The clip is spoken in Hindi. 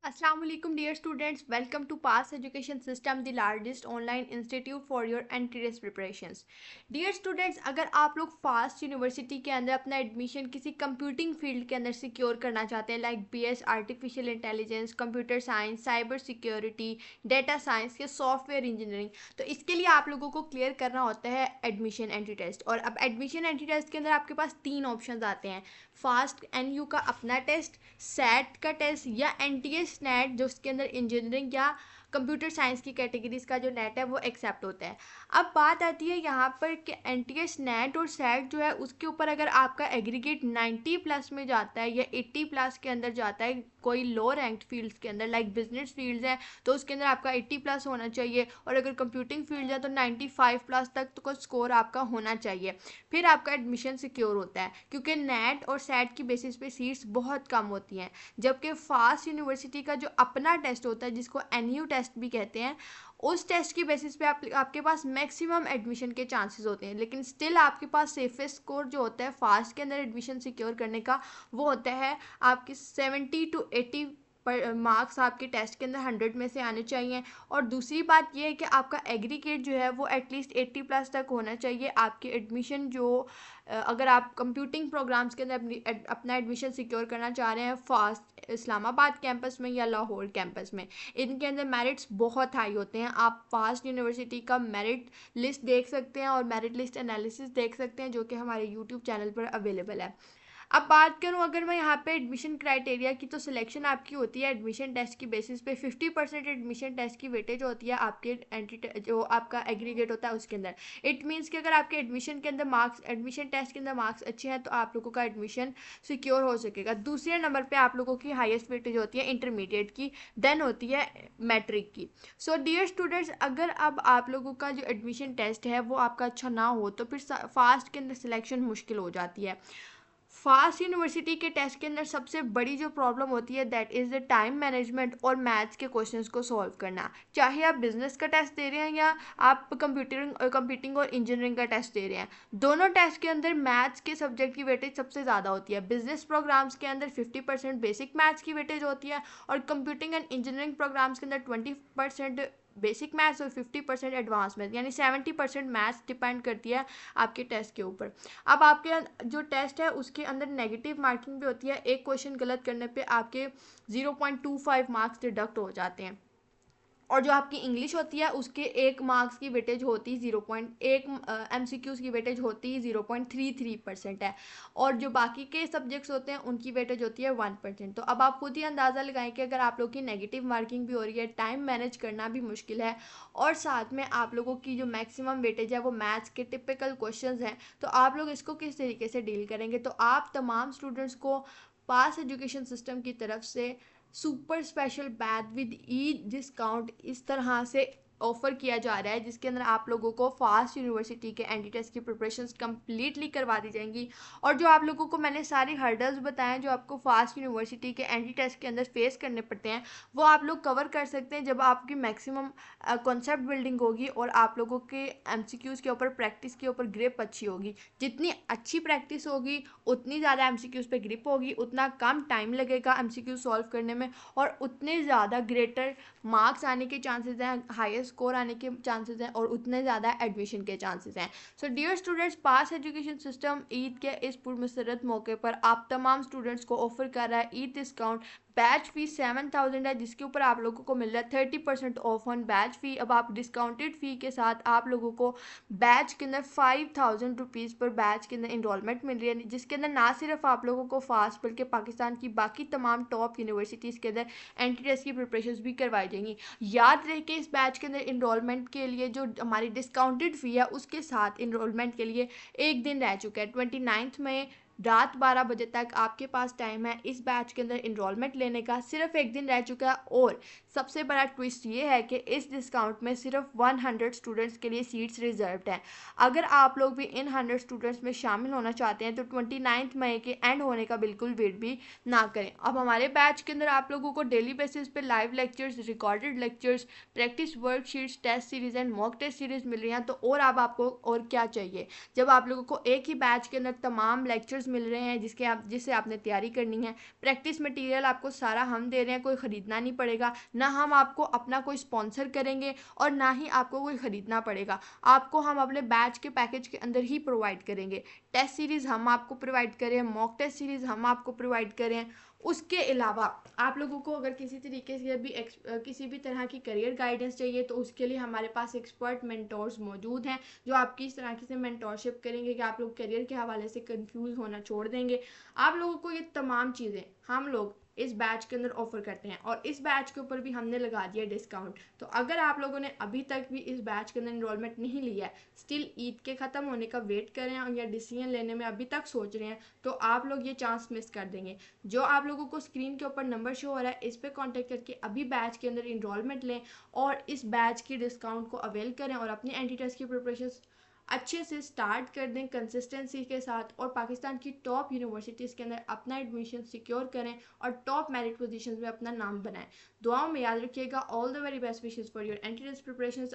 अस्सलाम वालेकुम dear students, welcome to pass education system, the largest online institute for your entry test preparations. Dear students, अगर आप लोग फास्ट यूनिवर्सिटी के अंदर अपना एडमिशन किसी कंप्यूटिंग फील्ड के अंदर सिक्योर करना चाहते हैं, like BS artificial intelligence, computer science, cyber security, data science या सॉफ्टवेयर इंजीनियरिंग, तो इसके लिए आप लोगों को क्लियर करना होता है एडमिशन एंट्री टेस्ट। और अब एडमिशन एंट्री टेस्ट के अंदर आपके पास तीन ऑप्शन आते हैं: फास्ट एनयू का अपना टेस्ट, सैट का टेस्ट या एनटीएस नेट, जो उसके अंदर इंजीनियरिंग या कंप्यूटर साइंस की कैटेगरीज का जो नेट है वो एक्सेप्ट होता है। अब बात आती है यहाँ पर कि एनटीएस नेट और सैट जो है उसके ऊपर अगर आपका एग्रीगेट 90 प्लस में जाता है या 80 प्लस के अंदर जाता है, कोई लो रैंक्ड फील्ड्स के अंदर लाइक बिजनेस फील्ड्स हैं तो उसके अंदर आपका 80 प्लस होना चाहिए, और अगर कंप्यूटिंग फील्ड है तो 95 प्लस तक तो स्कोर आपका होना चाहिए, फिर आपका एडमिशन सिक्योर होता है। क्योंकि नेट और सैट की बेसिस पे सीट्स बहुत कम होती हैं, जबकि फास्ट यूनिवर्सिटी का जो अपना टेस्ट होता है जिसको एनयू टेस्ट भी कहते हैं, उस टेस्ट की बेसिस पे आपके पास मैक्सिमम एडमिशन के चांसेस होते हैं। लेकिन स्टिल आपके पास सेफेस्ट स्कोर जो होता है फास्ट के अंदर एडमिशन सिक्योर करने का, वो होता है आपकी 70 to 80 पर मार्क्स आपके टेस्ट के अंदर 100 में से आने चाहिए। और दूसरी बात यह है कि आपका एग्रीगेट जो है वो एटलीस्ट 80 प्लस तक होना चाहिए। आपकी एडमिशन जो अगर आप कंप्यूटिंग प्रोग्राम्स के अंदर अपना एडमिशन सिक्योर करना चाह रहे हैं फास्ट इस्लामाबाद कैंपस में या लाहौर कैंपस में, इनके अंदर मेरिट्स बहुत हाई होते हैं। आप फास्ट यूनिवर्सिटी का मेरिट लिस्ट देख सकते हैं और मेरिट लिस्ट एनालिसिस देख सकते हैं, जो कि हमारे यूट्यूब चैनल पर अवेलेबल है। अब बात करूं अगर मैं यहाँ पे एडमिशन क्राइटेरिया की, तो सिलेक्शन आपकी होती है एडमिशन टेस्ट की बेसिस पे। 50% एडमिशन टेस्ट की वेटेज होती है आपके एंट्री जो आपका एग्रीगेट होता है उसके अंदर। इट मीन्स कि अगर आपके एडमिशन के अंदर मार्क्स, एडमिशन टेस्ट के अंदर मार्क्स अच्छे हैं तो आप लोगों का एडमिशन सिक्योर हो सकेगा। दूसरे नंबर पर आप लोगों की हाइस्ट वेटेज होती है इंटरमीडिएट की, देन होती है मैट्रिक की। सो डियर स्टूडेंट्स, अगर अब आप लोगों का जो एडमिशन टेस्ट है वो आपका अच्छा ना हो तो फिर फास्ट के अंदर सिलेक्शन मुश्किल हो जाती है। फास्ट यूनिवर्सिटी के टेस्ट के अंदर सबसे बड़ी जो प्रॉब्लम होती है that is the time management और मैथ्स के क्वेश्चंस को सॉल्व करना। चाहे आप बिजनेस का टेस्ट दे रहे हैं या आप कंप्यूटिंग और इंजीनियरिंग का टेस्ट दे रहे हैं, दोनों टेस्ट के अंदर मैथ्स के सब्जेक्ट की वेटेज सबसे ज़्यादा होती है। बिजनेस प्रोग्राम्स के अंदर 50% बेसिक मैथ्स की वेटेज होती है, और कंप्यूटिंग एंड इंजीनियरिंग प्रोग्राम्स के अंदर 20% बेसिक मैथ्स और 50% एडवांस मैथ्स, यानी 70% मैथ्स डिपेंड करती है आपके टेस्ट के ऊपर। अब आपके जो टेस्ट है उसके अंदर नेगेटिव मार्किंग भी होती है। एक क्वेश्चन गलत करने पे आपके 0.25 मार्क्स डिडक्ट हो जाते हैं। और जो आपकी इंग्लिश होती है उसके 1 मार्क्स की वेटेज होती 0.1, MCQs की वेटेज होती 0.33% है, और जो बाकी के सब्जेक्ट्स होते हैं उनकी वेटेज होती है 1%। तो अब आप खुद ही अंदाज़ा लगाएं कि अगर आप लोग की नेगेटिव मार्किंग भी हो रही है, टाइम मैनेज करना भी मुश्किल है, और साथ में आप लोगों की जो मैक्सिमम वेटेज है वो मैथ्स के टिपिकल क्वेश्चंस हैं, तो आप लोग इसको किस तरीके से डील करेंगे। तो आप तमाम स्टूडेंट्स को पास एजुकेशन सिस्टम की तरफ से super special batch with E discount इस तरह से ऑफर किया जा रहा है, जिसके अंदर आप लोगों को फास्ट यूनिवर्सिटी के एंटी टेस्ट की प्रिपरेशंस कंप्लीटली करवा दी जाएंगी। और जो आप लोगों को मैंने सारे हर्डल्स बताए हैं जो आपको फास्ट यूनिवर्सिटी के एंटी टेस्ट के अंदर फेस करने पड़ते हैं, वो आप लोग कवर कर सकते हैं जब आपकी मैक्सिमम कॉन्सेप्ट बिल्डिंग होगी और आप लोगों के एमसीक्यूज़ के ऊपर प्रैक्टिस के ऊपर ग्रिप अच्छी होगी। जितनी अच्छी प्रैक्टिस होगी उतनी ज़्यादा एमसीक्यूज़ पे ग्रिप होगी, उतना कम टाइम लगेगा एमसीक्यू सॉल्व करने में, और उतने ज़्यादा ग्रेटर मार्क्स आने के चांसेस हैं, हाईएस्ट स्कोर आने के चांसेस हैं, और उतने ज़्यादा एडमिशन के चांसेस हैं। सो डियर स्टूडेंट्स, पास एजुकेशन सिस्टम ईद के इस पुरमसरत मौके पर आप तमाम स्टूडेंट्स को ऑफर कर रहा है ईद डिस्काउंट। बैच फीस 7000 है, जिसके ऊपर आप लोगों को मिल रहा है 30% ऑफ ऑन बैच फ़ी। अब आप डिस्काउंटेड फ़ी के साथ आप लोगों को बैच के अंदर 5000 रुपीज़ पर बैच के अंदर इनरोलमेंट मिल रही है, जिसके अंदर ना सिर्फ आप लोगों को फास्ट बल्कि पाकिस्तान की बाकी तमाम टॉप यूनिवर्सिटीज़ के अंदर एंट्री टेस्ट की प्रिपरेशन भी करवाई जाएंगी। याद रहे कि इस बैच के अंदर इनरोलमेंट के लिए जो हमारी डिस्काउंटेड फ़ी है उसके साथ इनरोलमेंट के लिए एक दिन रह चुका है। 29 मई रात 12 बजे तक आपके पास टाइम है इस बैच के अंदर इनरोलमेंट लेने का, सिर्फ एक दिन रह चुका है। और सबसे बड़ा ट्विस्ट ये है कि इस डिस्काउंट में सिर्फ 100 स्टूडेंट्स के लिए सीट्स रिजर्व्ड हैं। अगर आप लोग भी इन 100 स्टूडेंट्स में शामिल होना चाहते हैं तो 29 मई के एंड होने का बिल्कुल वेट भी ना करें। अब हमारे बैच के अंदर आप लोगों को डेली बेसिस पे live lectures, recorded lectures, practice worksheets, test series and mock test series मिल रही हैं। तो और अब आपको और क्या चाहिए, जब आप लोगों को एक ही बैच के अंदर तमाम लेक्चर्स मिल रहे हैं जिससे आपने तैयारी करनी है। प्रैक्टिस मटेरियल आपको सारा हम दे रहे हैं, कोई ख़रीदना नहीं पड़ेगा, ना हम आपको अपना कोई स्पॉन्सर करेंगे और ना ही आपको कोई ख़रीदना पड़ेगा। आपको हम अपने बैच के पैकेज के अंदर ही प्रोवाइड करेंगे। टेस्ट सीरीज़ हम आपको प्रोवाइड करें, मॉक टेस्ट सीरीज़ हम आपको प्रोवाइड करें। उसके अलावा आप लोगों को अगर किसी तरीके से भी किसी भी तरह की करियर गाइडेंस चाहिए तो उसके लिए हमारे पास एक्सपर्ट मेंटोर्स मौजूद हैं जो आपकी इस तरह से मेंटोरशिप करेंगे कि आप लोग करियर के हवाले से कंफ्यूज होना छोड़ देंगे। आप लोगों को ये तमाम चीज़ें हम लोग इस बैच के अंदर ऑफर करते हैं और इस बैच के ऊपर भी हमने लगा दिया डिस्काउंट। तो अगर आप लोगों ने अभी तक भी इस बैच के अंदर इनरोलमेंट नहीं लिया है, स्टिल ईद के ख़त्म होने का वेट कर रहे हैं या डिसीजन लेने में अभी तक सोच रहे हैं, तो आप लोग ये चांस मिस कर देंगे। जो आप लोगों को स्क्रीन के ऊपर नंबर शो हो रहा है इस पर कॉन्टेक्ट करके अभी बैच के अंदर इनरोलमेंट लें और इस बैच की डिस्काउंट को अवेल करें और अपनी एंटी टेस्ट की प्रिपरेशन अच्छे से स्टार्ट कर दें कंसिस्टेंसी के साथ और पाकिस्तान की टॉप यूनिवर्सिटीज़ के अंदर अपना एडमिशन सिक्योर करें और टॉप मेरिट पोजीशंस में अपना नाम बनाएं। दुआओं में याद रखिएगा। All the very best wishes for your entrance preparations.